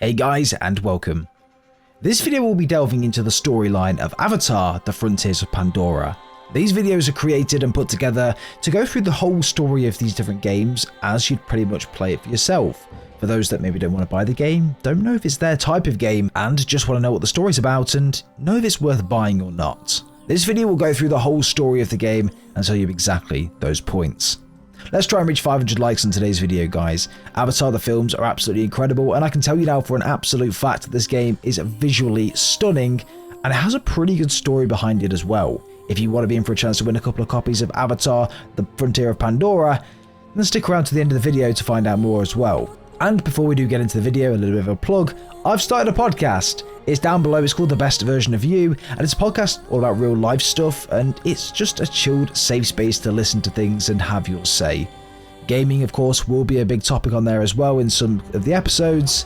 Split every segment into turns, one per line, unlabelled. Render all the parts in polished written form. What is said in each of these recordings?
Hey guys, and welcome. This video will be delving into the storyline of Avatar: The Frontiers of Pandora. These videos are created and put together to go through the whole story of these different games as you'd pretty much play it for yourself. For those that maybe don't want to buy the game, don't know if it's their type of game, and just want to know what the story's about and know if it's worth buying or not. This video will go through the whole story of the game and tell you exactly those points. Let's try and reach 500 likes on today's video, guys. Avatar the films are absolutely incredible, and I can tell you now for an absolute fact that this game is visually stunning and it has a pretty good story behind it as well. If you want to be in for a chance to win a couple of copies of Avatar: The Frontier of Pandora, then stick around to the end of the video to find out more as well. And before we do get into the video, a little bit of a plug. I've started a podcast. It's down below. It's called The Best Version of You, and it's a podcast all about real life stuff, and it's just a chilled, safe space to listen to things and have your say. Gaming, of course, will be a big topic on there as well in some of the episodes,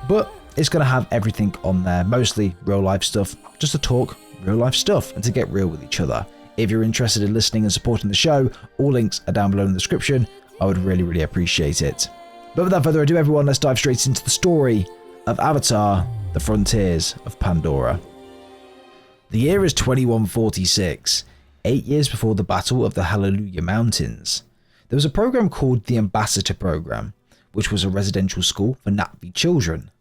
but it's going to have everything on there, mostly real life stuff, just to talk real life stuff and to get real with each other. If you're interested in listening and supporting the show, all links are down below in the description. I would really appreciate it. But without further ado, everyone, let's dive straight into the story of Avatar: The Frontiers of Pandora. The year is 2146, 8 years before the Battle of the Hallelujah Mountains. There was a program called the Ambassador Program, which was a residential school for Na'vi children,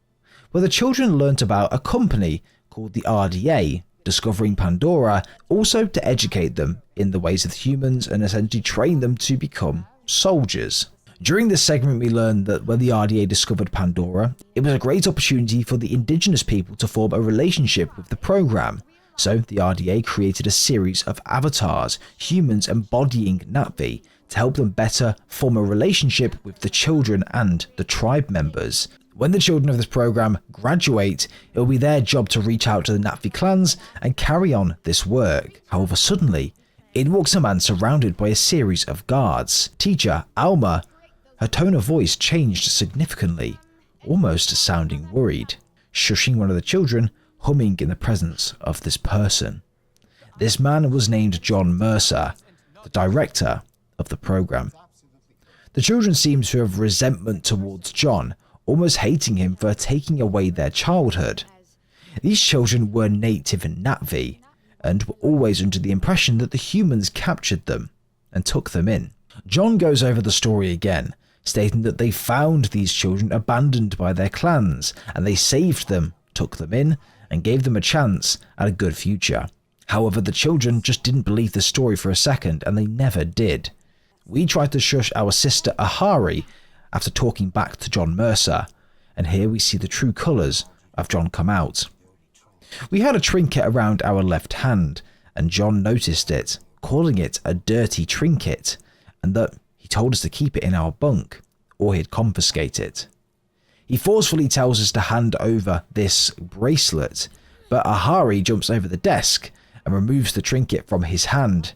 where the children learnt about a company called the RDA, discovering Pandora, also to educate them in the ways of humans and essentially train them to become soldiers. During this segment, we learned that when the RDA discovered Pandora, it was a great opportunity for the indigenous people to form a relationship with the program. So the RDA created a series of avatars, humans embodying Na'vi, to help them better form a relationship with the children and the tribe members. When the children of this program graduate, it will be their job to reach out to the Na'vi clans and carry on this work. However, suddenly, in walks a man surrounded by a series of guards. Teacher Alma, her tone of voice changed significantly, almost sounding worried, shushing one of the children, humming in the presence of this person. This man was named John Mercer, the director of the program. The children seemed to have resentment towards John, almost hating him for taking away their childhood. These children were native Na'vi and were always under the impression that the humans captured them and took them in. John goes over the story again, stating that they found these children abandoned by their clans, and they saved them, took them in, and gave them a chance at a good future. However, the children just didn't believe the story for a second, and they never did. We tried to shush our sister Ahari after talking back to John Mercer, and here we see the true colours of John come out. We had a trinket around our left hand, and John noticed it, calling it a dirty trinket, and that he told us to keep it in our bunk, or he'd confiscate it. He forcefully tells us to hand over this bracelet, but Ahari jumps over the desk and removes the trinket from his hand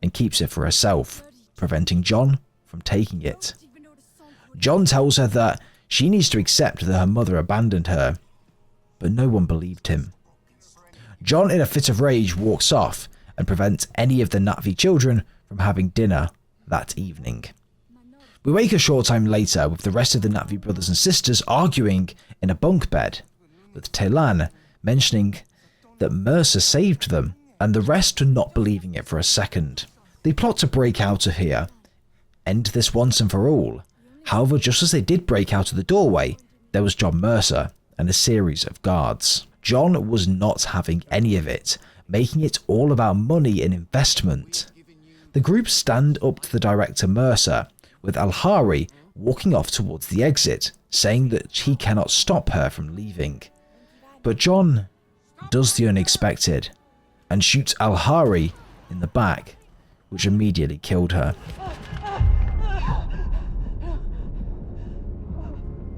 and keeps it for herself, preventing John from taking it. John tells her that she needs to accept that her mother abandoned her, but no one believed him. John, in a fit of rage, walks off and prevents any of the Na'vi children from having dinner that evening. We wake a short time later with the rest of the Na'vi brothers and sisters arguing in a bunk bed, with Telan mentioning that Mercer saved them, and the rest are not believing it for a second. They plot to break out of here, end this once and for all. However, just as they did break out of the doorway, there was John Mercer and a series of guards. John was not having any of it, making it all about money and investment. The group stand up to the director Mercer, with Alhari walking off towards the exit, saying that he cannot stop her from leaving. But John does the unexpected and shoots Alhari in the back, which immediately killed her.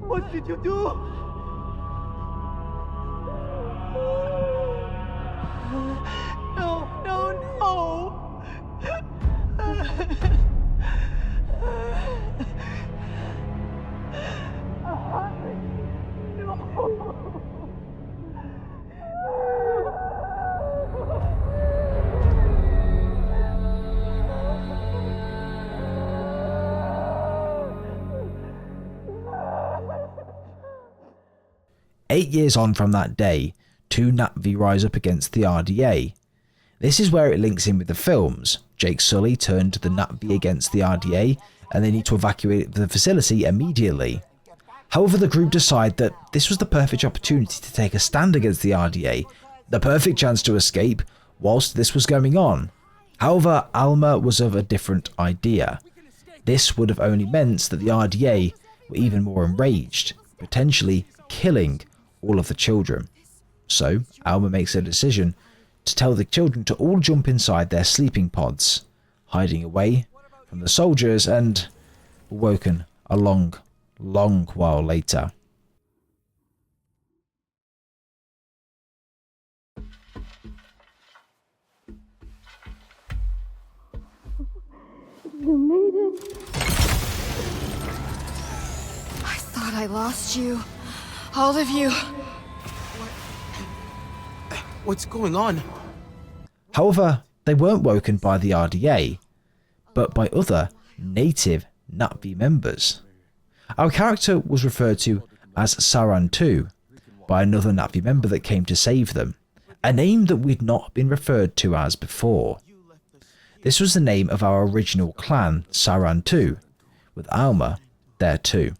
What did you do? No.
8 years on from that day, two Na'vi rise up against the RDA. This is where it links in with the films. Jake Sully turned the Na'vi against the RDA, and they need to evacuate the facility immediately. However, the group decide that this was the perfect opportunity to take a stand against the RDA, the perfect chance to escape whilst this was going on. However, Alma was of a different idea. This would have only meant that the RDA were even more enraged, potentially killing all of the children. So, Alma makes a decision to tell the children to all jump inside their sleeping pods, hiding away from the soldiers, and were woken a long while later.
You made it. I thought I lost you. All of you.
What's going on?
However, they weren't woken by the RDA, but by other native Na'vi members. Our character was referred to as Saran 2 by another Na'vi member that came to save them, a name that we'd not been referred to as before. This was the name of our original clan, Saran 2, with Alma there too.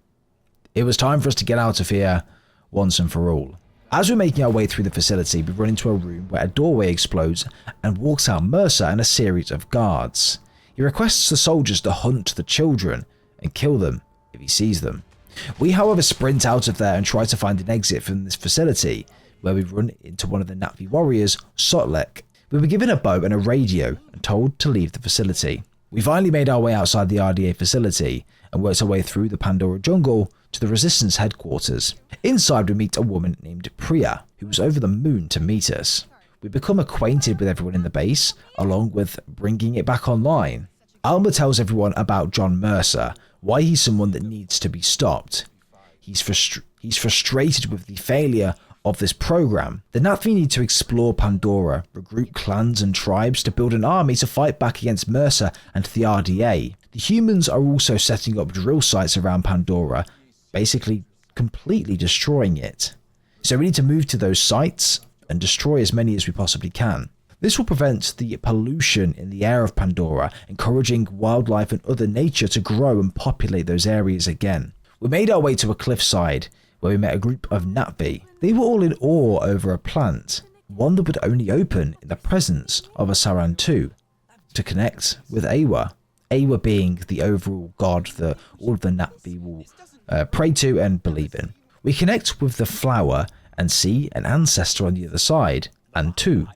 It was time for us to get out of here once and for all. As we're making our way through the facility, we run into a room where a doorway explodes and walks out Mercer and a series of guards. He requests the soldiers to hunt the children and kill them if he sees them. We, however, sprint out of there and try to find an exit from this facility, where we run into one of the Na'vi warriors, Sotlek. We were given a bow and a radio and told to leave the facility. We finally made our way outside the RDA facility and worked our way through the Pandora jungle to the Resistance headquarters. Inside we meet a woman named Priya, who was over the moon to meet us. We become acquainted with everyone in the base, along with bringing it back online. Alma tells everyone about John Mercer, why he's someone that needs to be stopped. He's frustrated with the failure of this program. The Na'vi need to explore Pandora, recruit clans and tribes to build an army to fight back against Mercer and the RDA. The humans are also setting up drill sites around Pandora, basically completely destroying it. So we need to move to those sites and destroy as many as we possibly can. This will prevent the pollution in the air of Pandora, encouraging wildlife and other nature to grow and populate those areas again. We made our way to a cliffside where we met a group of Na'vi. They were all in awe over a plant, one that would only open in the presence of a Saran 2, to connect with Awa. Awa being the overall god that all of the Na'vi will pray to and believe in. We connect with the flower and see an ancestor on the other side, Antu,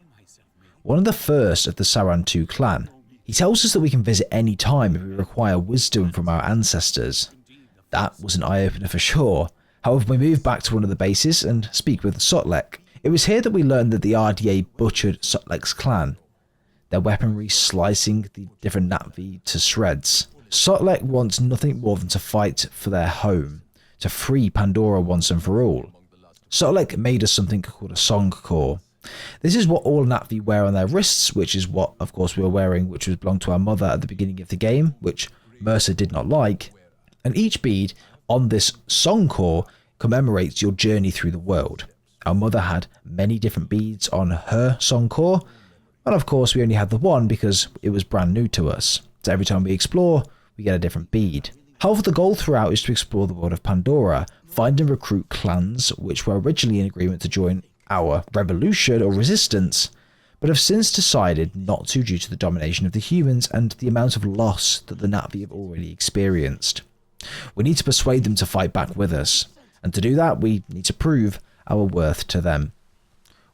one of the first of the Saran 2 clan. He tells us that we can visit any time if we require wisdom from our ancestors. That was an eye-opener for sure. However, we move back to one of the bases and speak with Sotlek. It was here that we learned that the RDA butchered Sotlek's clan, their weaponry slicing the different Na'vi to shreds. Sotlek wants nothing more than to fight for their home, to free Pandora once and for all. Sotlek made us something called a song core. This is what all Na'vi wear on their wrists, which is what, of course, we were wearing, which belonged to our mother at the beginning of the game, which Mercer did not like. And each bead on this song core commemorates your journey through the world. Our mother had many different beads on her song core, and of course we only had the one because it was brand new to us. So every time we explore, we get a different bead. However, the goal throughout is to explore the world of Pandora, find and recruit clans which were originally in agreement to join our revolution or resistance, but have since decided not to due to the domination of the humans and the amount of loss that the Na'vi have already experienced. We need to persuade them to fight back with us, and to do that we need to prove our worth to them.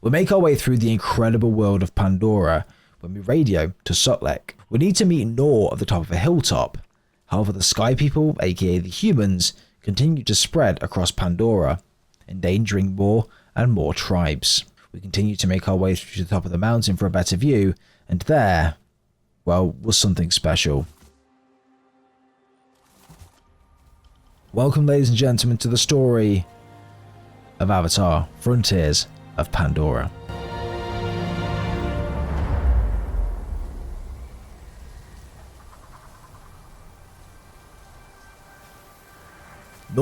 We make our way through the incredible world of Pandora when we radio to Sotlek. We need to meet Nor at the top of a hilltop. However, the Sky People, aka the humans, continue to spread across Pandora, endangering more and more tribes. We continue to make our way to the top of the mountain for a better view, and there, well, was something special. Welcome, ladies and gentlemen, to the story of Avatar: Frontiers of Pandora.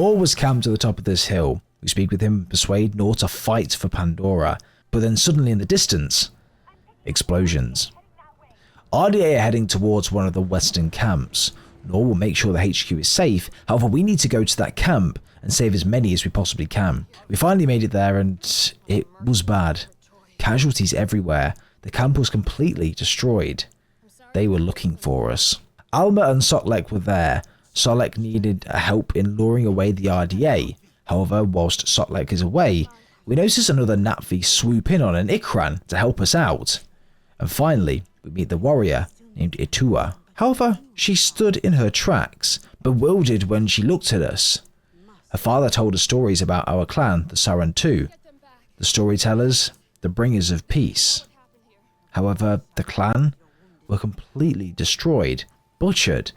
Nor was camped at the top of this hill. We speak with him and persuade Nor to fight for Pandora, but then suddenly in the distance, explosions. RDA are heading towards one of the western camps. Nor will make sure the HQ is safe, however we need to go to that camp and save as many as we possibly can. We finally made it there and it was bad. Casualties everywhere. The camp was completely destroyed. They were looking for us. Alma and Sotlek were there. Sotlek needed help in luring away the RDA. However, whilst Sotlek is away, we notice another Natvi swoop in on an Ikran to help us out. And finally, we meet the warrior named Itua. However, she stood in her tracks, bewildered when she looked at us. Her father told us stories about our clan, the Sarantu, the storytellers, the bringers of peace. However, the clan were completely destroyed, butchered,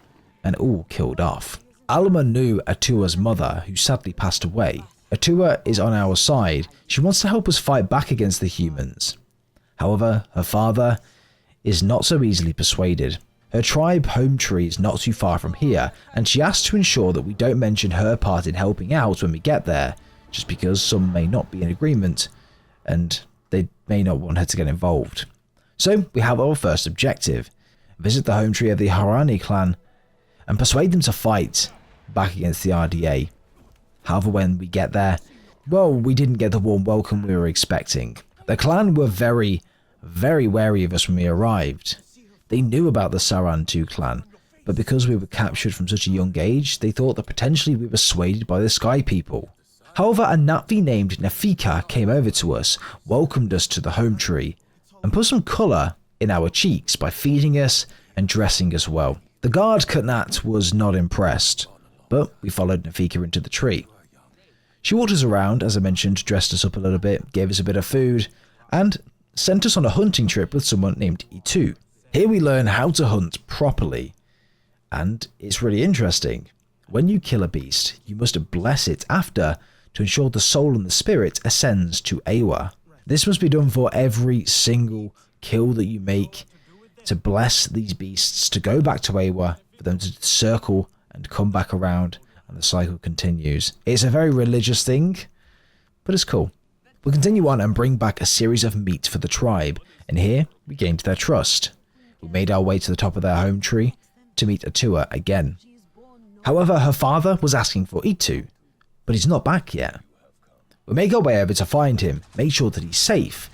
and all killed off. Alma knew Atua's mother, who sadly passed away. Atua is on our side. She wants to help us fight back against the humans. However, her father is not so easily persuaded. Her tribe home tree is not too far from here, and she asked to ensure that we don't mention her part in helping out when we get there, just because some may not be in agreement, and they may not want her to get involved. So we have our first objective: visit the home tree of the Harani clan and persuade them to fight back against the RDA. However, when we get there, well, we didn't get the warm welcome we were expecting. The clan were very, very wary of us when we arrived. They knew about the Sarantu clan, but because we were captured from such a young age, they thought that potentially we were swayed by the Sky People. However, a Natvi named Nafika came over to us, welcomed us to the home tree, and put some colour in our cheeks by feeding us and dressing us well. The guard Katnat was not impressed, but we followed Nafika into the tree. She walked us around, as I mentioned, dressed us up a little bit, gave us a bit of food, and sent us on a hunting trip with someone named Itu. Here we learn how to hunt properly, and it's really interesting. When you kill a beast, you must bless it after to ensure the soul and the spirit ascends to Awa. This must be done for every single kill that you make, to bless these beasts to go back to Awa, for them to circle and come back around, and the cycle continues. It's a very religious thing, but it's cool. We'll continue on and bring back a series of meat for the tribe, and here we gained their trust. We made our way to the top of their home tree to meet Atua again. However, her father was asking for Itu, but he's not back yet. We make our way over to find him, make sure that he's safe.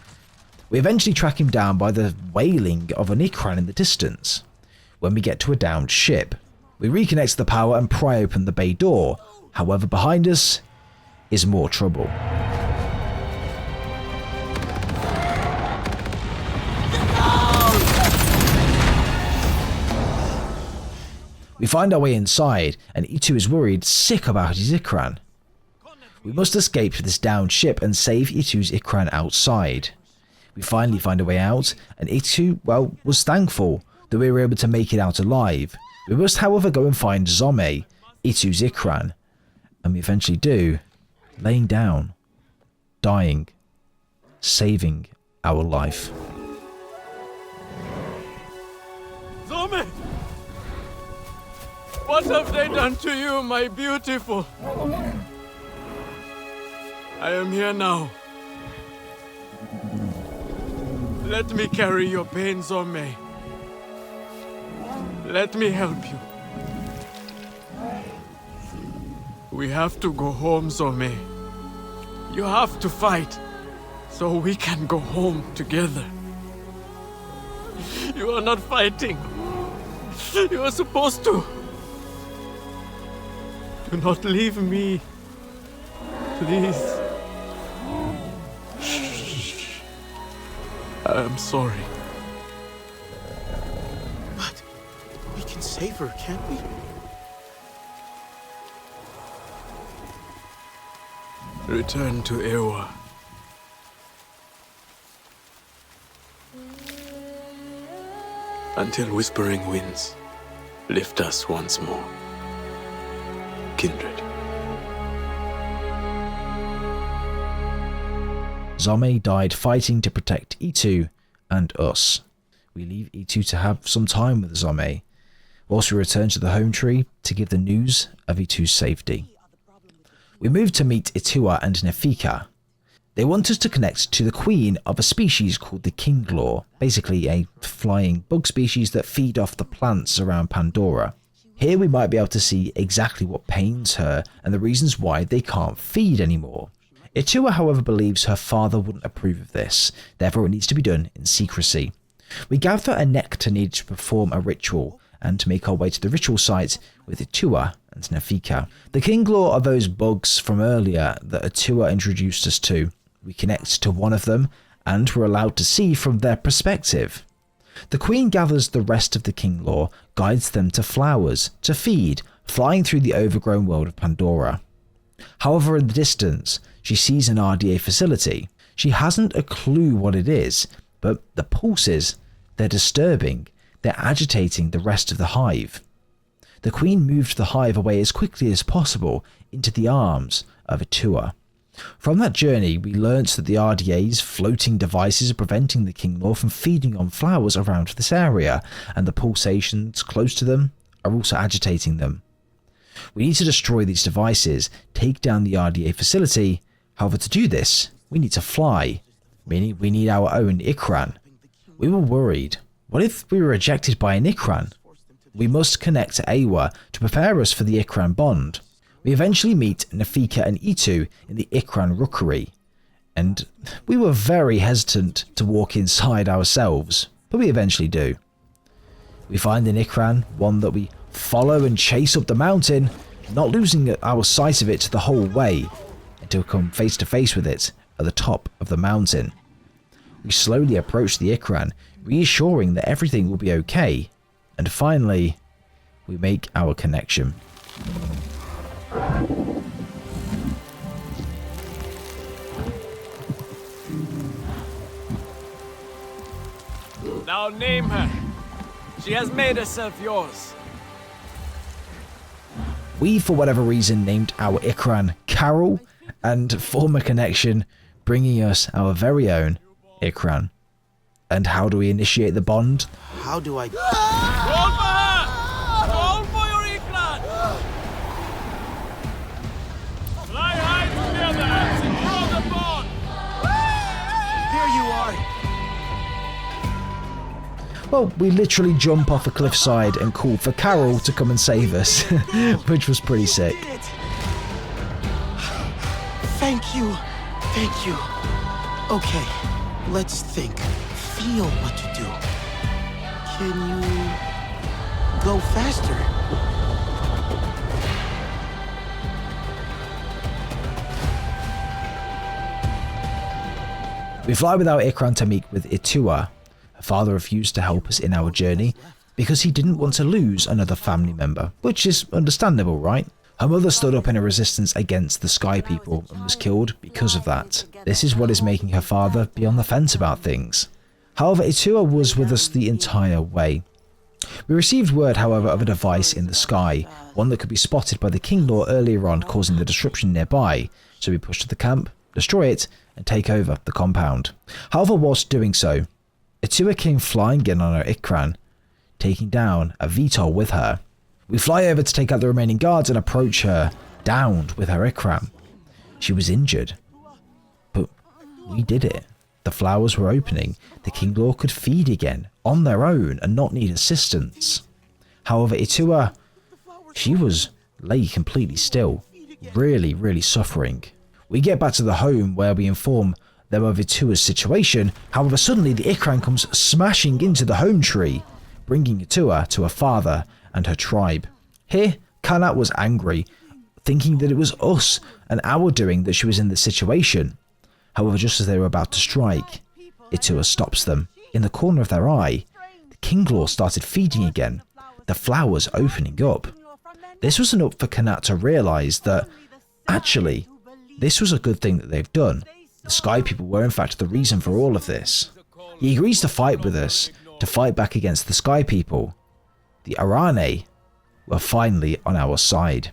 We eventually track him down by the wailing of an Ikran in the distance. When we get to a downed ship, we reconnect to the power and pry open the bay door. However, behind us is more trouble. We find our way inside, and Itu is worried, sick about his Ikran. We must escape to this downed ship and save Itu's Ikran outside. We finally find a way out, and Itu, well, was thankful that we were able to make it out alive. We must, however, go and find Zome, Itu's Ikran, and we eventually do, laying down, dying, saving our life.
Zome! What have they done to you, my beautiful? I am here now. Let me carry your pain, Zome. Let me help you. We have to go home, Zome. You have to fight, so we can go home together. You are not fighting. You are supposed to. Do not leave me. Please. Shh. I am sorry.
But we can save her, can't we?
Return to Ewa. Until whispering winds lift us once more. Kindred.
Zome died fighting to protect Itu and us. We leave Itu to have some time with Zome, whilst we return to the home tree to give the news of Itu's safety. We move to meet Itua and Nefika. They want us to connect to the queen of a species called the Kinglaw, basically a flying bug species that feed off the plants around Pandora. Here we might be able to see exactly what pains her and the reasons why they can't feed anymore. Itua, however, believes her father wouldn't approve of this, therefore it needs to be done in secrecy. We gather a nectar needed to perform a ritual and make our way to the ritual site with Itua and Nefika. The Kinglaw are those bugs from earlier that Itua introduced us to. We connect to one of them and we're allowed to see from their perspective. The queen gathers the rest of the Kinglaw, guides them to flowers to feed, flying through the overgrown world of Pandora. However, in the distance, she sees an RDA facility. She hasn't a clue what it is, but the pulses, they're disturbing. They're agitating the rest of the hive. The queen moved the hive away as quickly as possible into the arms of Itua. From that journey, we learnt that the RDA's floating devices are preventing the Kinglaw from feeding on flowers around this area, and the pulsations close to them are also agitating them. We need to destroy these devices, take down the RDA facility. However, to do this, we need to fly, meaning we need our own Ikran. We were worried. What if we were rejected by an Ikran? We must connect to Awa to prepare us for the Ikran bond. We eventually meet Nefika and Itu in the Ikran rookery, and we were very hesitant to walk inside ourselves, but we eventually do. We find an Ikran, one that we follow and chase up the mountain, not losing our sight of it the whole way, until we come face to face with it at the top of the mountain. We slowly approach the Ikran, reassuring that everything will be okay, and finally, we make our connection.
Now name her. She has made herself yours.
We, for whatever reason, named our Ikran Carol and form a connection, bringing us our very own Ikran. And how do we initiate the bond?
How do I...
Call for her! Call for your Ikran! Fly high together and secure the bond!
There you are!
Well, we literally jump off a cliffside and call for Carol to come and save us, which was pretty sick.
Did it! Thank you. Thank you. Okay, let's think. Feel what to do. Can you go faster?
We fly with our Ikran to meet with Itua. Her father refused to help us in our journey because he didn't want to lose another family member, which is understandable, right? Her mother stood up in a resistance against the Sky People and was killed because of that. This is what is making her father be on the fence about things. However, Itua was with us the entire way. We received word, however, of a device in the sky, one that could be spotted by the Kinglaw earlier on, causing the disruption nearby, so we pushed to the camp, destroy it, and take over the compound. However, whilst doing so, Itua came flying in on her Ikran, taking down a VTOL with her. We fly over to take out the remaining guards and approach her, downed with her Ikran. She was injured, but we did it. The flowers were opening, the Kinglaw could feed again, on their own, and not need assistance. However, Itua, she lay completely still, really suffering. We get back to the home where we inform them of Itua's situation. However, suddenly the Ikran comes smashing into the home tree, bringing Itua to her father and her tribe. Here, Kanat was angry, thinking that it was us and our doing that she was in this situation. However, just as they were about to strike, Itua stops them. In the corner of their eye, the Kinglaw started feeding again, the flowers opening up. This was enough for Kanat to realise that, actually, this was a good thing that they've done. The Sky People were in fact the reason for all of this. He agrees to fight with us, to fight back against the Sky People. The Arane were finally on our side.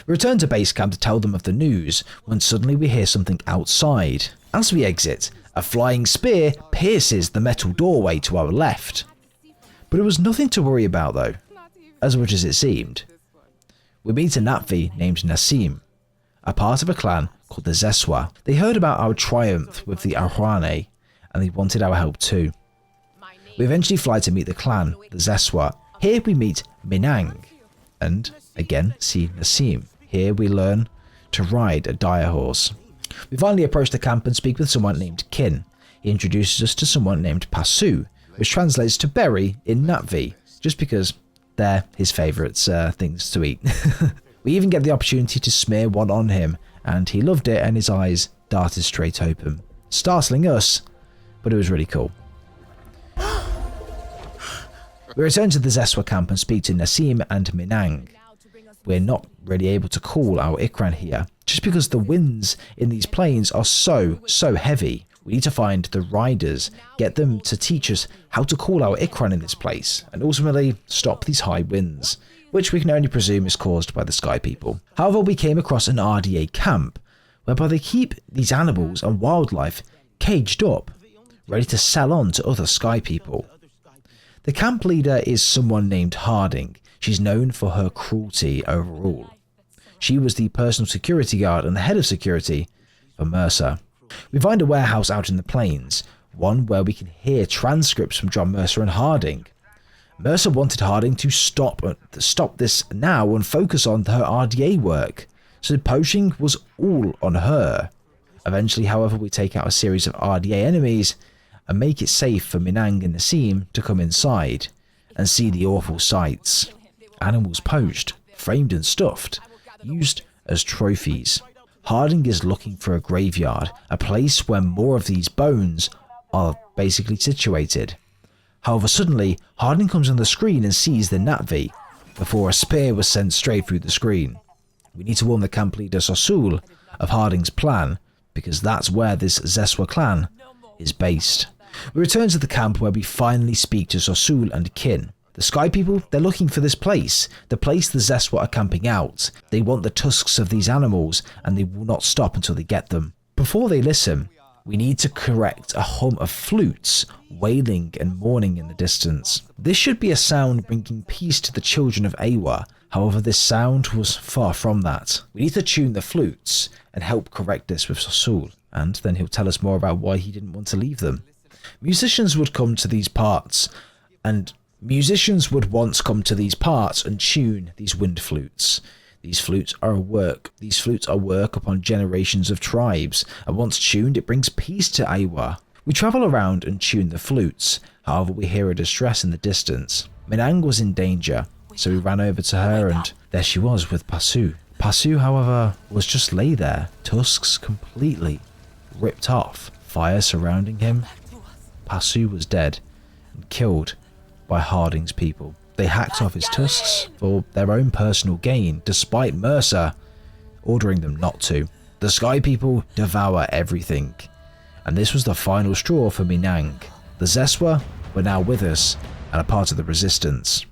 We return to base camp to tell them of the news, when suddenly we hear something outside. As we exit, a flying spear pierces the metal doorway to our left. But it was nothing to worry about though, as much as it seemed. We meet a Natvi named Nassim. a part of a clan called the Zeswa. They heard about our triumph with the Arwane, and they wanted our help too. We eventually fly to meet the clan, the Zeswa. Here we meet Minang, and again see Nassim. Here we learn to ride a dire horse. We finally approach the camp and speak with someone named Kin. He introduces us to someone named Pasu, which translates to berry in Natvi, just because they're his favourite things to eat. We even get the opportunity to smear one on him, and he loved it and his eyes darted straight open, startling us, but it was really cool. We return to the Zeswa camp and speak to Nassim and Minang. We're not really able to call our Ikran here, just because the winds in these plains are so heavy. We need to find the riders, get them to teach us how to call our Ikran in this place, and ultimately stop these high winds, which we can only presume is caused by the Sky People. However, we came across an RDA camp, whereby they keep these animals and wildlife caged up, ready to sell on to other Sky People. The camp leader is someone named Harding. She's known for her cruelty overall. She was the personal security guard and the head of security for Mercer. We find a warehouse out in the plains, one where we can hear transcripts from John Mercer and Harding. Mercer wanted Harding to stop this now and focus on her RDA work, so poaching was all on her. Eventually, however, we take out a series of RDA enemies and make it safe for Minang and Nassim to come inside and see the awful sights. Animals poached, framed and stuffed, used as trophies. Harding is looking for a graveyard, a place where more of these bones are basically situated. However, suddenly, Harding comes on the screen and sees the Natvi, before a spear was sent straight through the screen. We need to warn the camp leader Sosul of Harding's plan, because that's where this Zeswa clan is based. We return to the camp where we finally speak to Sosul and Kin. The Sky People, they're looking for this place, the place the Zeswa are camping out. They want the tusks of these animals, and they will not stop until they get them. Before they listen, we need to correct a hum of flutes, wailing and mourning in the distance. This should be a sound bringing peace to the children of Awa. However, this sound was far from that. We need to tune the flutes and help correct this with Sosul, and then he'll tell us more about why he didn't want to leave them. Musicians would come to these parts, and musicians would once come to these parts and tune these wind flutes. These flutes are work upon generations of tribes, and once tuned, it brings peace to Awa. We travel around and tune the flutes, however we hear a distress in the distance. Minang was in danger, so we ran over to her, and there she was with Pasu. Pasu, however, was just lay there, tusks completely ripped off, fire surrounding him. Pasu was dead and killed by Harding's people. They hacked off his tusks for their own personal gain, despite Mercer ordering them not to. The Sky People devour everything, and this was the final straw for Minang. The Zeswa were now with us and a part of the resistance.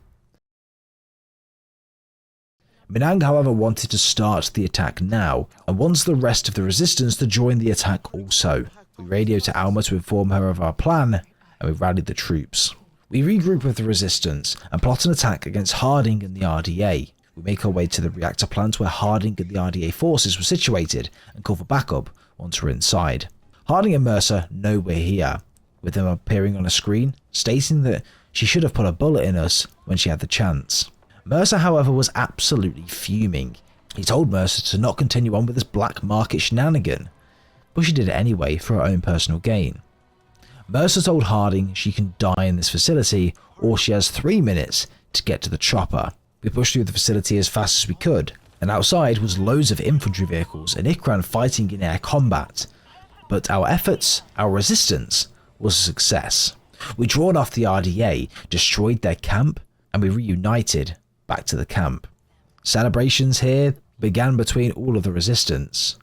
Minang, however, wanted to start the attack now, and wants the rest of the resistance to join the attack also. We radio to Alma to inform her of our plan, and we rallied the troops. We regroup with the resistance and plot an attack against Harding and the RDA. We make our way to the reactor plant where Harding and the RDA forces were situated and call for backup once we're inside. Harding and Mercer know we're here, with them appearing on a screen, stating that she should have put a bullet in us when she had the chance. Mercer, however, was absolutely fuming. He told Mercer to not continue on with this black market shenanigan, but she did it anyway for her own personal gain. Mercer told Harding she can die in this facility, or she has 3 minutes to get to the chopper. We pushed through the facility as fast as we could, and outside was loads of infantry vehicles and Ikran fighting in air combat. But our efforts, our resistance, was a success. We drawn off the RDA, destroyed their camp, and we reunited back to the camp. Celebrations here began between all of the resistance.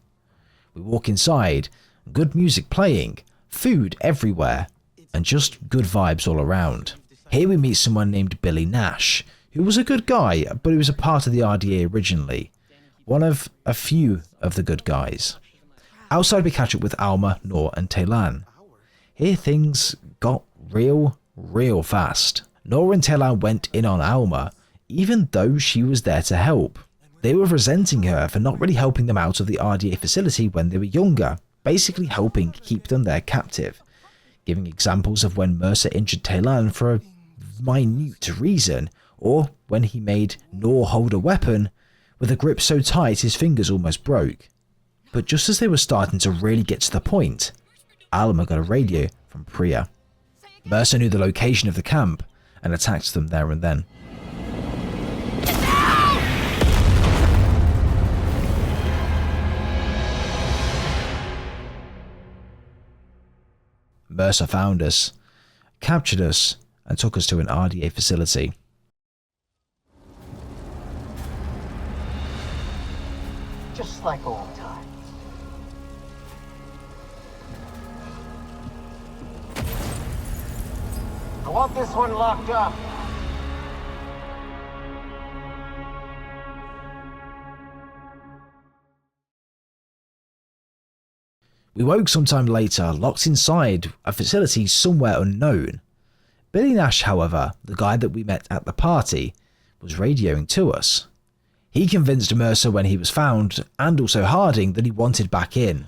We walk inside, good music playing, food everywhere, and just good vibes all around. Here we meet someone named Billy Nash, who was a good guy, but he was a part of the RDA originally. One of a few of the good guys. Outside we catch up with Alma, Noor and Taylan. Here things got real fast. Noor and Taylan went in on Alma, even though she was there to help. They were resenting her for not really helping them out of the RDA facility when they were younger, basically helping keep them there captive, giving examples of when Mercer injured Taylan for a minute reason, or when he made Noor hold a weapon with a grip so tight his fingers almost broke. But just as they were starting to really get to the point, Alma got a radio from Priya. Mercer knew the location of the camp and attacked them there and then. Mercer found us, captured us, and took us to an RDA facility.
Just like old times. I want this one locked up.
We woke sometime later, locked inside a facility somewhere unknown. Billy Nash, however, the guy that we met at the party, was radioing to us. He convinced Mercer when he was found, and also Harding, that he wanted back in.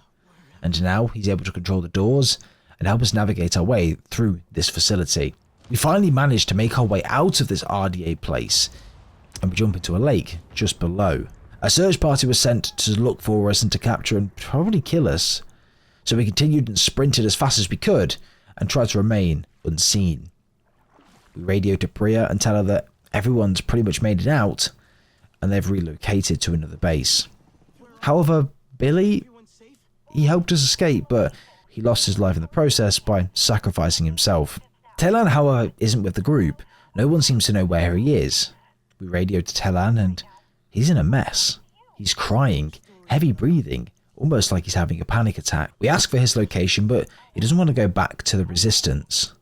And now he's able to control the doors and help us navigate our way through this facility. We finally managed to make our way out of this RDA place, and we jump into a lake just below. A search party was sent to look for us and to capture and probably kill us. So we continued and sprinted as fast as we could and tried to remain unseen. We radioed to Priya and tell her that everyone's pretty much made it out and they've relocated to another base. However, Billy, he helped us escape, but he lost his life in the process by sacrificing himself. Taylan, however, isn't with the group. No one seems to know where he is. We radioed to Taylan and he's in a mess. He's crying, heavy breathing, almost like he's having a panic attack. We ask for his location, but he doesn't want to go back to the Resistance.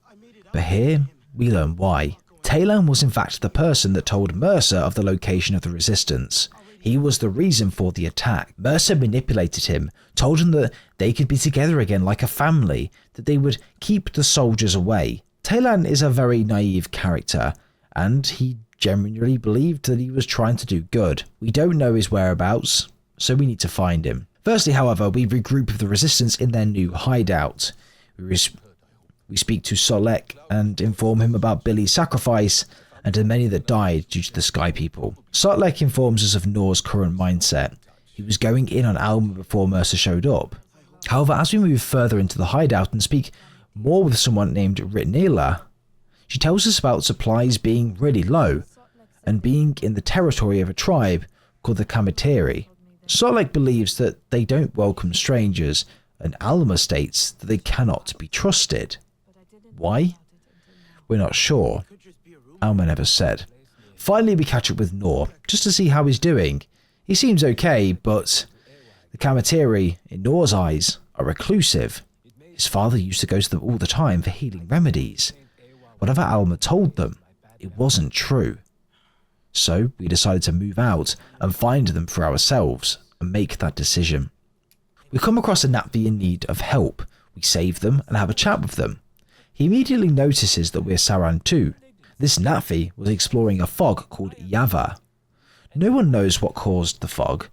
But here, we learn why. Taylan was in fact the person that told Mercer of the location of the Resistance. He was the reason for the attack. Mercer manipulated him, told him that they could be together again like a family, that they would keep the soldiers away. Taylan is a very naive character, and he genuinely believed that he was trying to do good. We don't know his whereabouts, so we need to find him. Firstly, however, we regroup with the Resistance in their new hideout. We speak to Solek and inform him about Billy's sacrifice and the many that died due to the Sky People. Solek informs us of Noor's current mindset. He was going in on Alma before Mercer showed up. However, as we move further into the hideout and speak more with someone named Ritnila, she tells us about supplies being really low and being in the territory of a tribe called the Kamateri. Solek believes that they don't welcome strangers, and Alma states that they cannot be trusted. Why? We're not sure. Alma never said. Finally, we catch up with Noor, just to see how he's doing. He seems okay, but the Kamateri, in Noor's eyes, are reclusive. His father used to go to them all the time for healing remedies. Whatever Alma told them, it wasn't true. So we decided to move out and find them for ourselves and make that decision. We come across a Natvi in need of help. We save them and have a chat with them. He immediately notices that we're Saran too. This Natvi was exploring a fog called Yava. No one knows what caused the fog,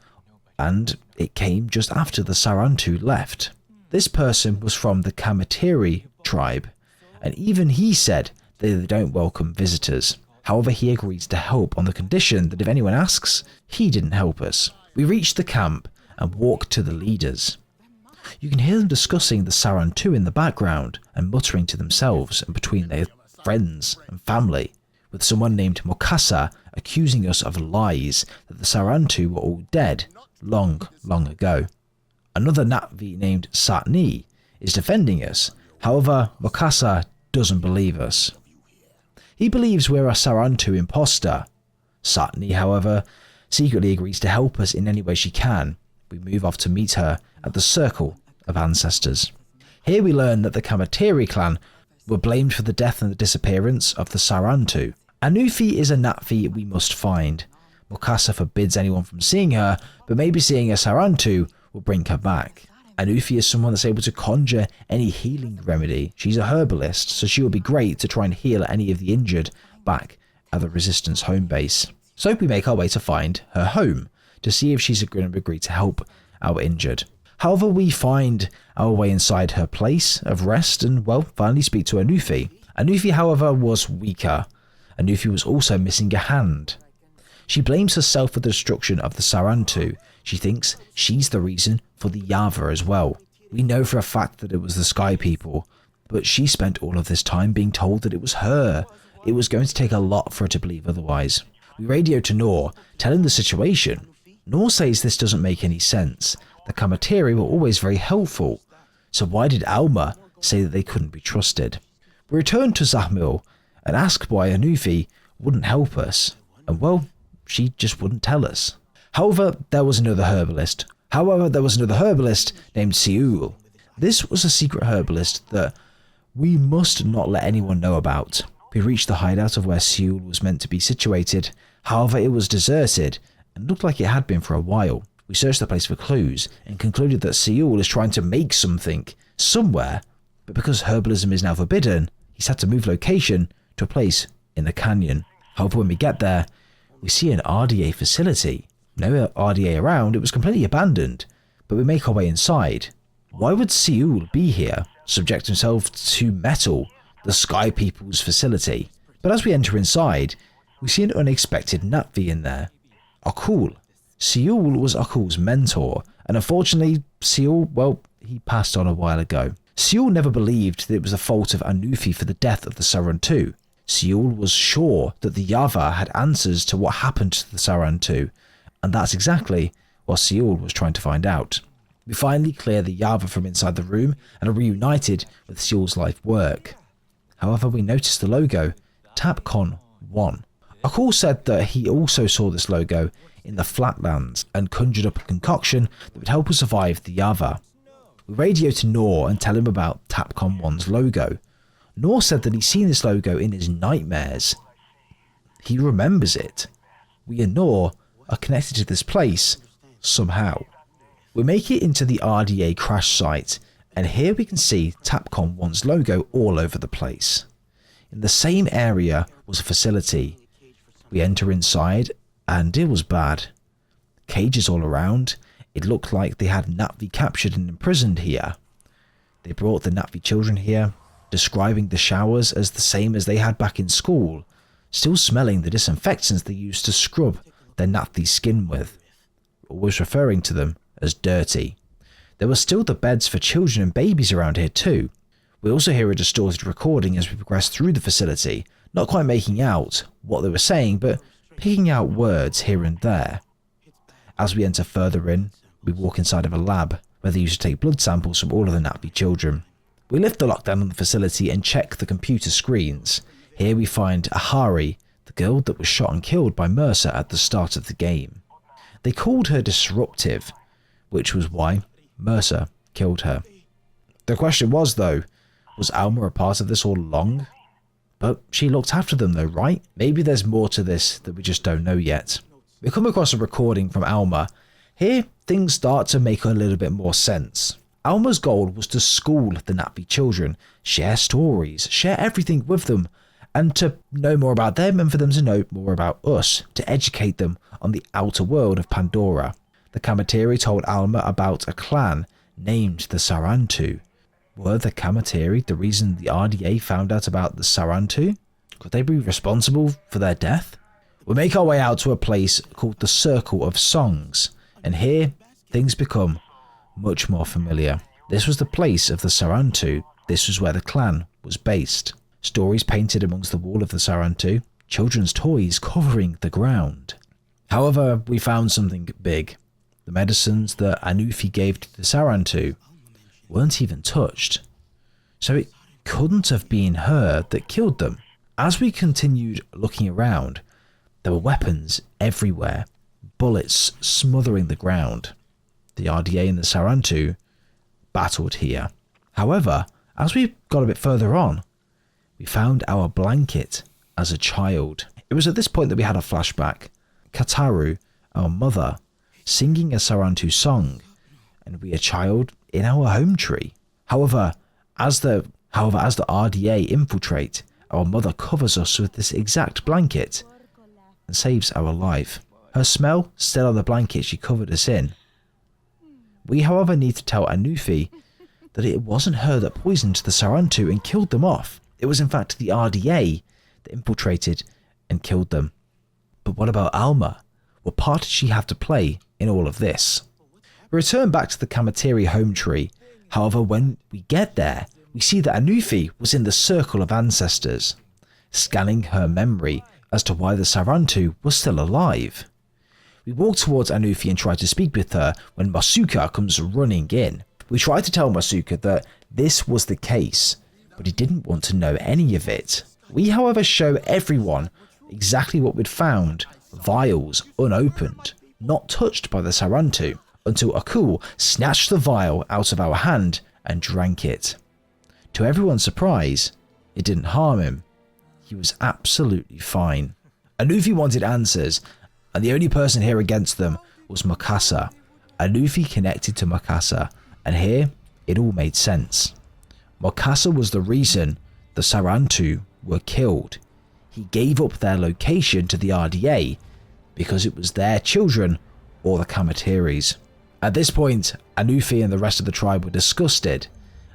and it came just after the Sarantu left. This person was from the Kamateri tribe, and even he said that they don't welcome visitors. However, he agrees to help on the condition that if anyone asks, he didn't help us. We reach the camp and walk to the leaders. You can hear them discussing the Sarantu in the background and muttering to themselves and between their friends and family, with someone named Mokasa accusing us of lies that the Sarantu were all dead long ago. Another Natvi named Satni is defending us. However, Mokasa doesn't believe us. He believes we're a Sarantu imposter. Satni, however, secretly agrees to help us in any way she can. We move off to meet her at the Circle of Ancestors. Here we learn that the Kamateri clan were blamed for the death and the disappearance of the Sarantu. Anufi is a Natvi we must find. Mokasa forbids anyone from seeing her, but maybe seeing a Sarantu will bring her back. Anufi is someone that's able to conjure any healing remedy. She's a herbalist, so she will be great to try and heal any of the injured back at the Resistance home base. So we make our way to find her home, to see if she's going to agree to help our injured. However, we find our way inside her place of rest and, well, finally speak to Anufi. Anufi, however, was weaker. Anufi was also missing a hand. She blames herself for the destruction of the Sarantu. She thinks she's the reason for the Yava as well. We know for a fact that it was the Sky People, but she spent all of this time being told that it was her. It was going to take a lot for her to believe otherwise. We radio to Nor, telling the situation. Nor says this doesn't make any sense. The Kamateri were always very helpful, so why did Alma say that they couldn't be trusted? We return to Zahmil and ask why Anufi wouldn't help us, and well, she just wouldn't tell us. However, there was another herbalist named Seul. This was a secret herbalist that we must not let anyone know about. We reached the hideout of where Seul was meant to be situated. However, it was deserted and looked like it had been for a while. We searched the place for clues and concluded that Seul is trying to make something somewhere, but because herbalism is now forbidden, he's had to move location to a place in the canyon. However, when we get there, we see an RDA facility. No RDA around, it was completely abandoned, but we make our way inside. Why would Seul be here, subject himself to metal, the Sky People's facility? But as we enter inside, we see an unexpected Natvi in there. Akul. Seul was Akul's mentor, and unfortunately, Seul, well, he passed on a while ago. Seul never believed that it was the fault of Anufi for the death of the Sarantu. Seul was sure that the Yava had answers to what happened to the Sarantu, and that's exactly what Seul was trying to find out. We finally clear the Yava from inside the room and are reunited with Seul's life work. However, we notice the logo, TAPCON 1. Akul said that he also saw this logo in the Flatlands and conjured up a concoction that would help us survive the Yava. We radio to Nor and tell him about TAPCON 1's logo. Nor said that he's seen this logo in his nightmares. He remembers it. We and Nor are connected to this place somehow. We make it into the RDA crash site, and here we can see TAPCON 1's logo all over the place. In the same area was a facility. We enter inside, and it was bad. Cages all around. It looked like they had Natvi captured and imprisoned here. They brought the Natvi children here, describing the showers as the same as they had back in school, still smelling the disinfectants they used to scrub their Natvi skin with, always referring to them as dirty. There were still the beds for children and babies around here too. We also hear a distorted recording as we progress through the facility, not quite making out what they were saying, but picking out words here and there. As we enter further in, we walk inside of a lab where they used to take blood samples from all of the Natvi children. We lift the lockdown on the facility and check the computer screens. Here we find Ahari, the girl that was shot and killed by Mercer at the start of the game. They called her disruptive, which was why Mercer killed her. The question was, though, was Alma a part of this all along? But she looked after them though, right? Maybe there's more to this that we just don't know yet. We come across a recording from Alma. Here, things start to make a little bit more sense. Alma's goal was to school the Natvi children, share stories, share everything with them, and to know more about them and for them to know more about us, to educate them on the outer world of Pandora. The Kamateri told Alma about a clan named the Sarantu. Were the Kamateri the reason the RDA found out about the Sarantu? Could they be responsible for their death? We make our way out to a place called the Circle of Songs, and here things become much more familiar. This was the place of the Sarantu. This was where the clan was based. Stories painted amongst the wall of the Sarantu, children's toys covering the ground. However, we found something big. The medicines that Anufi gave to the Sarantu weren't even touched. So it couldn't have been her that killed them. As we continued looking around, there were weapons everywhere, bullets smothering the ground. The RDA and the Sarantu battled here. However, as we got a bit further on, we found our blanket as a child. It was at this point that we had a flashback. Kataru, our mother, singing a Sarantu song, and we a child in our home tree. However, as the RDA infiltrate, our mother covers us with this exact blanket and saves our life. her smell still on the blanket she covered us in. We however need to tell Anufi that it wasn't her that poisoned the Sarantu and killed them off. It was in fact the RDA that infiltrated and killed them. But what about Alma? What part did she have to play in all of this? We return back to the Kamatiri home tree. However, when we get there, we see that Anufi was in the circle of ancestors, scanning her memory as to why the Sarantu was still alive. We walk towards Anufi and try to speak with her when Masuka comes running in. We try to tell Masuka that this was the case, but he didn't want to know any of it. We however show everyone exactly what we'd found, vials unopened, not touched by the Sarantu, until Akul snatched the vial out of our hand and drank it. To everyone's surprise, it didn't harm him. He was absolutely fine. Anufi wanted answers, and the only person here against them was Mukasa. Anufi connected to Mukasa, and here it all made sense. Mukasa was the reason the Sarantu were killed. He gave up their location to the RDA because it was their children or the Kamatiris. At this point, Anufi and the rest of the tribe were disgusted,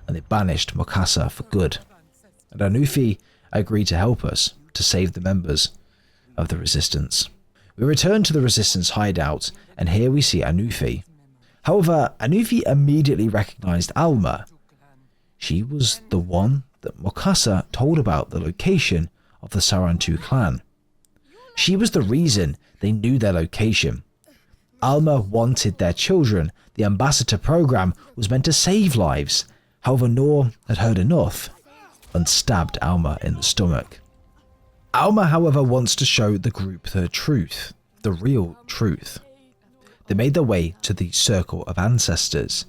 and they banished Mukasa for good. And Anufi agreed to help us to save the members of the resistance. We return to the resistance hideout, and here we see Anufi. However, Anufi immediately recognized Alma. She was the one that Mukasa told about the location of the Sarantu clan. She was the reason they knew their location. Alma wanted their children. The ambassador program was meant to save lives. However, Noor had heard enough and stabbed Alma in the stomach. Alma, however, wants to show the group the truth, the real truth. They made their way to the circle of ancestors.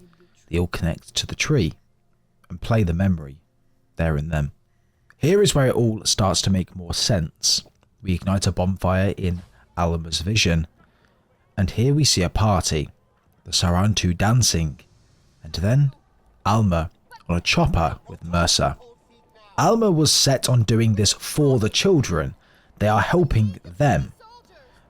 They all connect to the tree and play the memory there in them. Here is where it all starts to make more sense. We ignite a bonfire in Alma's vision, and here we see a party, the Sarantu dancing, and then Alma on a chopper with Mercer. Alma was set on doing this for the children. They are helping them.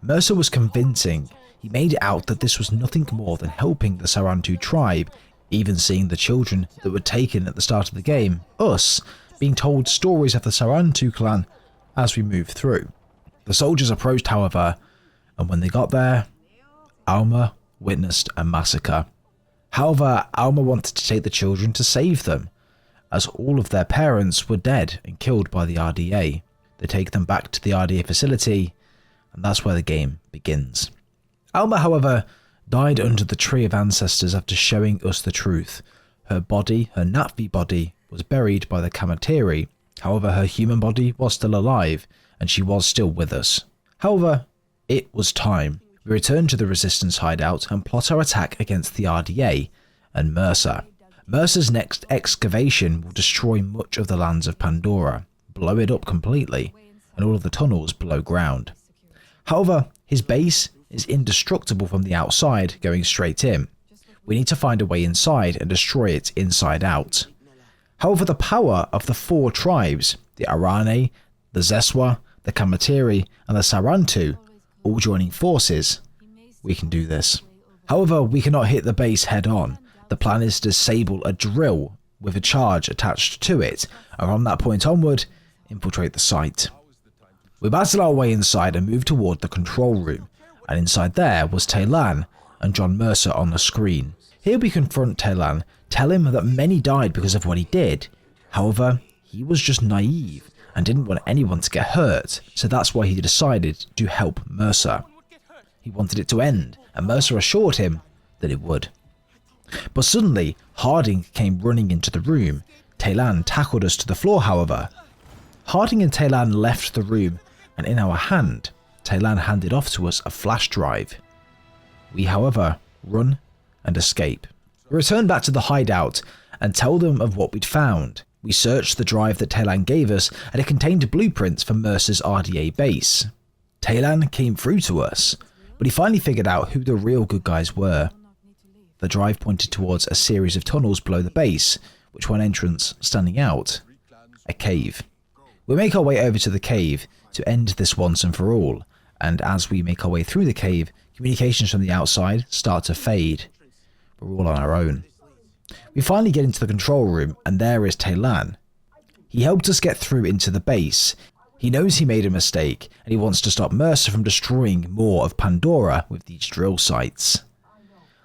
Mercer was convincing. He made it out that this was nothing more than helping the Sarantu tribe, even seeing the children that were taken at the start of the game, us, being told stories of the Sarantu clan as we moved through. The soldiers approached, however, and when they got there, Alma witnessed a massacre. However, Alma wanted to take the children to save them, as all of their parents were dead and killed by the RDA. They take them back to the RDA facility, and that's where the game begins. Alma, however, died under the tree of ancestors after showing us the truth. Her body, her Natvi body, was buried by the Kamatiri. However, her human body was still alive, and she was still with us. However, it was time. We return to the resistance hideout and plot our attack against the RDA and Mercer. Mercer's next excavation will destroy much of the lands of Pandora, blow it up completely, and all of the tunnels below ground. However, his base is indestructible from the outside, going straight in. We need to find a way inside and destroy it inside out. However, the power of the four tribes, the Arane, the Zeswa, the Kamatiri, and the Sarantu, all joining forces, we can do this. However, we cannot hit the base head on. The plan is to disable a drill with a charge attached to it, and from that point onward, infiltrate the site. We battle our way inside and move toward the control room, and inside there was Taylan and John Mercer on the screen. Here we confront Taylan, tell him that many died because of what he did. However, he was just naive and didn't want anyone to get hurt, so that's why he decided to help Mercer. He wanted it to end, and Mercer assured him that it would. But suddenly, Harding came running into the room. Taylan tackled us to the floor, however. Harding and Taylan left the room, and in our hand, Taylan handed off to us a flash drive. We, however, run and escape. We return back to the hideout and tell them of what we'd found. We searched the drive that Taylan gave us, and it contained blueprints for Mercer's RDA base. Taylan came through to us, but he finally figured out who the real good guys were. The drive pointed towards a series of tunnels below the base, with one entrance standing out, a cave. We make our way over to the cave to end this once and for all, and as we make our way through the cave, communications from the outside start to fade. We're all on our own. We finally get into the control room, and there is Taylan. He helped us get through into the base. He knows he made a mistake, and he wants to stop Mercer from destroying more of Pandora with these drill sites.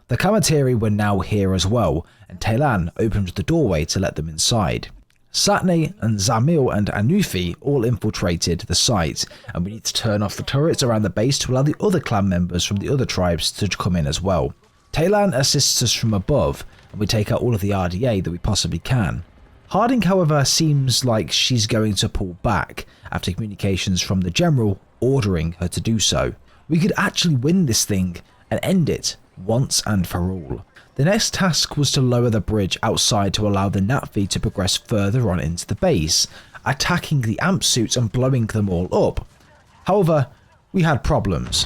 The Kamatiri were now here as well, and Taylan opened the doorway to let them inside. Satne and Zamil and Anufi all infiltrated the site, and we need to turn off the turrets around the base to allow the other clan members from the other tribes to come in as well. Taylan assists us from above, and we take out all of the RDA that we possibly can. Harding, however, seems like she's going to pull back after communications from the general ordering her to do so. We could actually win this thing and end it once and for all. The next task was to lower the bridge outside to allow the Natvi to progress further on into the base, attacking the amp suits and blowing them all up. However, we had problems.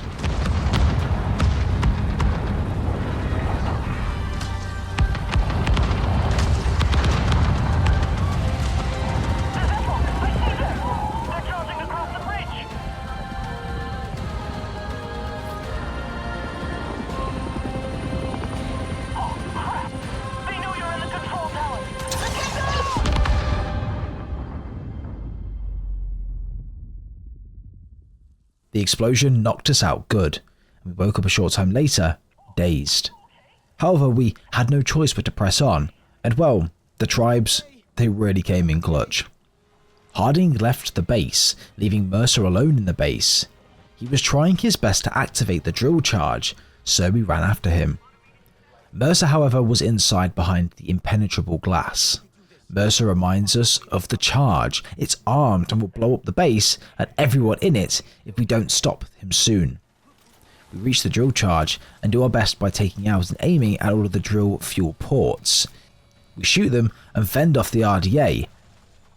The explosion knocked us out good, and we woke up a short time later, dazed. However, we had no choice but to press on, and well, the tribes, they really came in clutch. Harding left the base, leaving Mercer alone in the base. He was trying his best to activate the drill charge, so we ran after him. Mercer, however, was inside behind the impenetrable glass. Mercer reminds us of the charge. It's armed and will blow up the base and everyone in it if we don't stop him soon. We reach the drill charge and do our best by taking out and aiming at all of the drill fuel ports. We shoot them and fend off the RDA.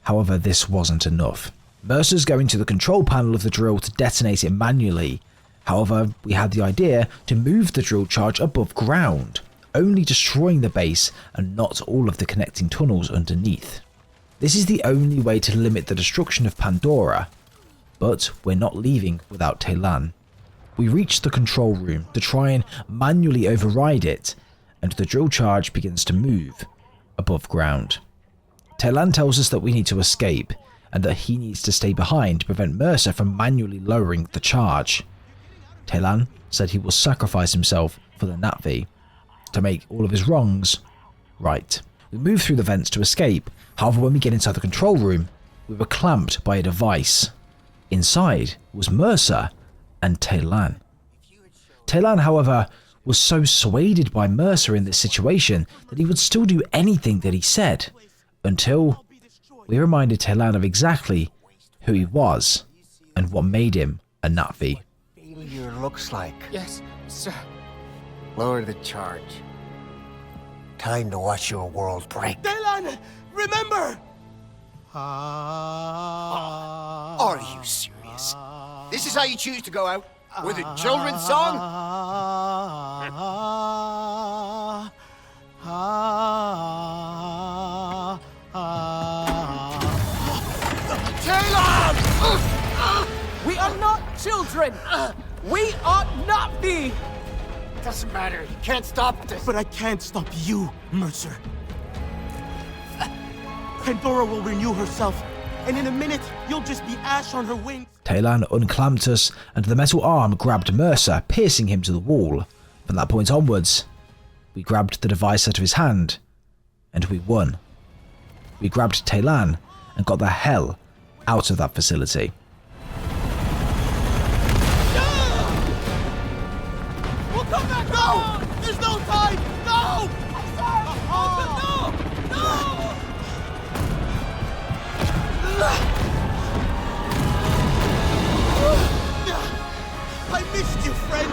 However, this wasn't enough. Mercer's going to the control panel of the drill to detonate it manually. However, we had the idea to move the drill charge above ground, only destroying the base and not all of the connecting tunnels underneath. This is the only way to limit the destruction of Pandora, but we're not leaving without Taylan. We reach the control room to try and manually override it, and the drill charge begins to move above ground. Taylan tells us that we need to escape, and that he needs to stay behind to prevent Mercer from manually lowering the charge. Taylan said he will sacrifice himself for the Natvi, to make all of his wrongs right. We move through the vents to escape. However, when we get inside the control room, we were clamped by a device. Inside was Mercer and Taylan. Taylan, however, was so swayed by Mercer in this situation that he would still do anything that he said, until we reminded Taylan of exactly who he was and what made him a Natvi.
Failure looks like.
Yes, sir.
Lower the charge. Time to watch your world break.
Dylan, remember!
Are you serious? This is how you choose to go out? With a children's song?
Taylor!
We are not children! We are not the...
Doesn't matter. You can't stop this.
But I can't stop you, Mercer. Pandora will renew herself, and in a minute, you'll just be ash on her wings.
Taylan unclamped us, and the metal arm grabbed Mercer, piercing him to the wall. From that point onwards, we grabbed the device out of his hand, and we won. We grabbed Taylan and got the hell out of that facility.
We'll come back! No! There's no time! No! I'm sorry! No! I missed you, friend!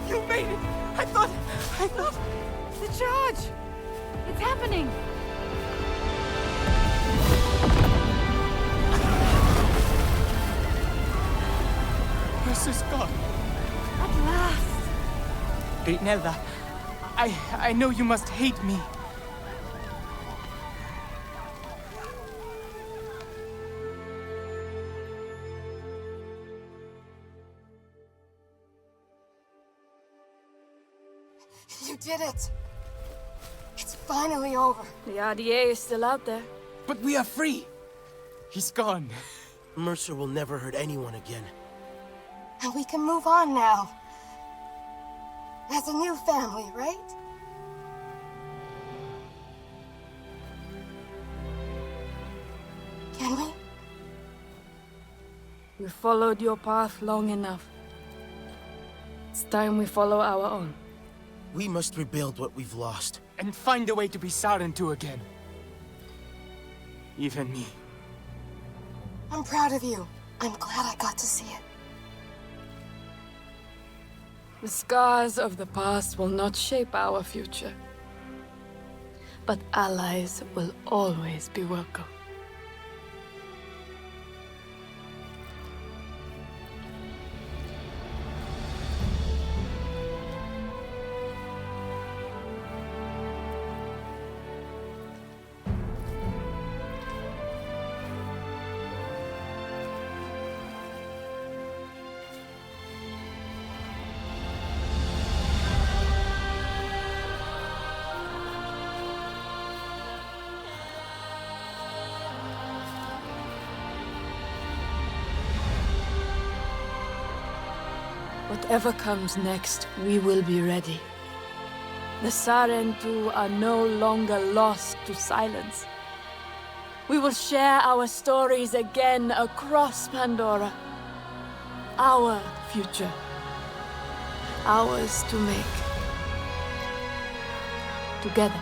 You made it! I thought...
The charge! It's happening!
Mercer,
is gone.
At last.
Reinelda, I know you must hate me.
You did it. It's finally over.
The RDA is still out there.
But we are free. He's gone.
Mercer will never hurt anyone again.
And we can move on now. As a new family, right? Can we?
We followed your path long enough. It's time we follow our own.
We must rebuild what we've lost.
And find a way to be Sarentu again. Even me.
I'm proud of you. I'm glad I got to see it.
The scars of the past will not shape our future. But allies will always be welcome. Whatever comes next, we will be ready. The Sarentu are no longer lost to silence. We will share our stories again across Pandora. Our future. Ours to make. Together.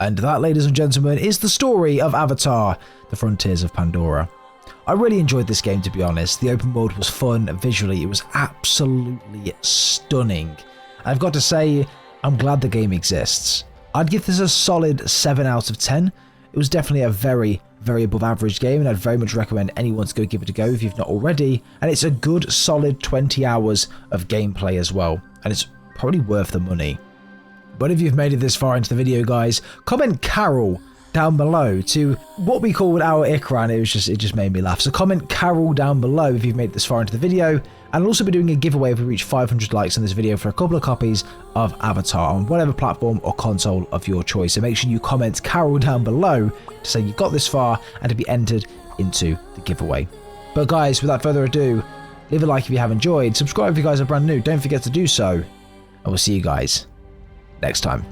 And that, ladies and gentlemen, is the story of Avatar, The Frontiers of Pandora. I really enjoyed this game, to be honest. The open world was fun, visually it was absolutely stunning. I've got to say, I'm glad the game exists. I'd give this a solid 7 out of 10. It was definitely a very, very above average game, and I'd very much recommend anyone to go give it a go if you've not already. And it's a good solid 20 hours of gameplay as well, and it's probably worth the money. But if you've made it this far into the video, guys, comment Carol down below to what we called our Ikran. It just made me laugh. So comment Carol down below if you've made it this far into the video. And I'll also be doing a giveaway if we reach 500 likes on this video for a couple of copies of Avatar on whatever platform or console of your choice. So make sure you comment Carol down below to say you got this far and to be entered into the giveaway. But guys, without further ado, leave a like if you have enjoyed, subscribe if you guys are brand new, don't forget to do so, and we'll see you guys next time.